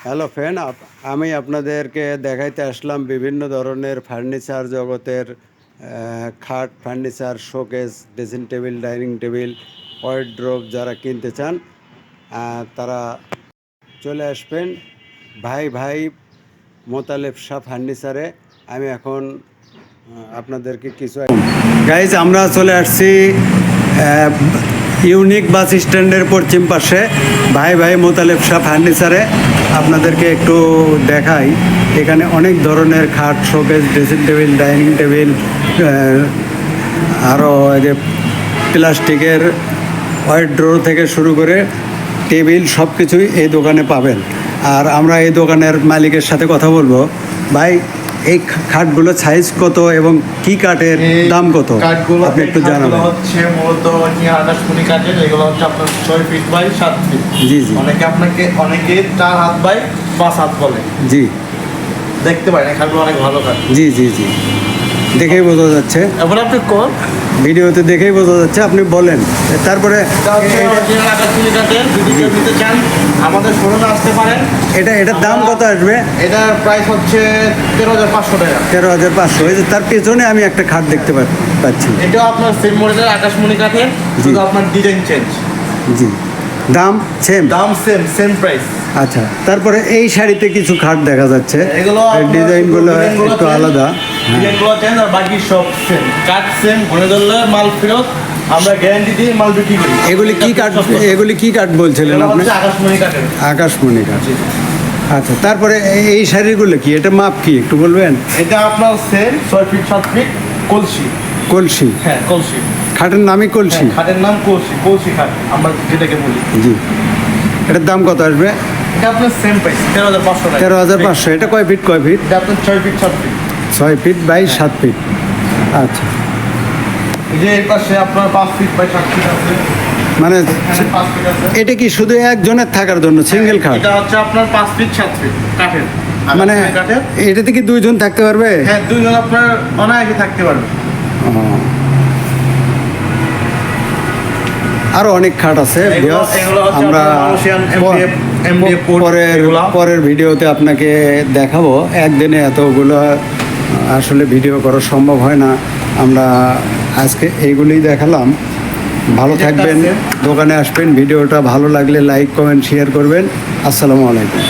Hello friend, আমি আপনাদেরকে দেখাইতে আসলাম বিভিন্ন ধরনের ফার্নিচার জগতের খাট, furniture, showcase, dressing table, dining table, wardrobe যারা কিনতে চান তারা চলে আসবেন ভাই ভাই মোতালেব শাহ ফার্নিচারে। আমি এখন আপনাদেরকে কিছু গাইজ আমরা চলে আসছি ইউনিক বাস স্ট্যান্ডের পশ্চিম পাশে ভাই ভাই মোতালেব শাহ ফার্নিচারে। আপনাদেরকে একটু দেখাই, এখানে অনেক ধরনের খাট, showcase, dressing table, dining table, আরও এই যে প্লাস্টিকের ওয়ার্ড্রোব থেকে শুরু করে টেবিল সব কিছুই এই দোকানে পাবেন। আর আমরা এই দোকানের মালিকের সাথে কথা বলবো। ভাই, এই খাটগুলো সাইজ কত এবং কি কাঠের দাম কত আপনি একটু জানাবেন? হচ্ছে মূলত আকাশমণি কাঠের, এগুলো হচ্ছে আপনার 6 ফিট বাই 7 ফিট। জি জি। অনেকে 4 হাত বাই 5 হাত বলে। জি, দেখতে পারেন খাটগুলো অনেক ভালো কাঠ। জি জি জি, দেখেই বোঝা যাচ্ছে, এবার আপনি কোন ভিডিওতে দেখেই বোঝা যাচ্ছে, আপনি বলেন। তারপরে আকাশমণি কাঠের যদি কেউ নিতে চান আমাদের শোরুমে আসতে পারেন। এটার দাম কত আসবে? এটার প্রাইস হচ্ছে 13,500 টাকা। 13,500। এই যে তার পেছনে আমি একটা খাট দেখতে পাচ্ছি, এটাও আপনার সেম মডেলের আকাশমণি কাঠের, শুধু আপনার ডিজাইন চেঞ্জ। জি, দাম সেম? দাম সেম প্রাইস। আচ্ছা, তারপরে এই শাড়িতে কিছু খাট দেখা যাচ্ছে, এগুলো ডিজাইনগুলো একটু আলাদা। ডিজাইনগুলো চেঞ্জ আর বাকি সব সেম, কাঠ সেম। ঘুরে ধরলে মাল ফেরত, আমরা গ্যারান্টি দিয়ে মাল বিক্রি করি। এগুলি কি কাঠ? এগুলি কি কাঠ বলছিলেন আপনি? আকাশমণি কাঠের। আকাশমণি কাঠ। আচ্ছা, তারপরে এই শাড়িগুলো কি, এটা মাপ কি একটু বলবেন? এটা আপনার সেম 6 ফিট 7 ফিট কলসি। কলসি? হ্যাঁ, কলসি। খাটের নামই কলসি? খাটের নাম কলসি খাট আমরা যেটাকে বলি। জি, এটার দাম কত আসবে? এটা আপনার সেম প্রাইস 13,500 টাকা। 13,500। এটা কয় ফিট কয় ফিট? এটা আপনার 6 feet 7 feet. 6 feet by 7 feet. আচ্ছা, এই যে এর পাশে আপনার 5 ফিট বাই 7 ফিট আছে। মানে 5 ফিট আছে। এটা কি শুধু একজনের থাকার জন্য সিঙ্গেল খাট? এটা হচ্ছে আপনার 5 ফিট 7 ফিট কাঠের। মানে কাঠের। এটাতে কি দুইজন থাকতে পারবে? হ্যাঁ, দুইজন আপনার অনায়াসে থাকতে পারবে। আরো অনেক খাট আছে। আমরা পরের ভিডিওতে আপনাকে দেখাবো। একদিনে এতগুলো আসলে ভিডিও করা সম্ভব হয় না, আমরা আজকে এইগুলোই দেখালাম। ভালো থাকবেন, দোকানে আসবেন। ভিডিওটা ভালো লাগলে লাইক, কমেন্ট, শেয়ার করবেন। আসসালামু আলাইকুম।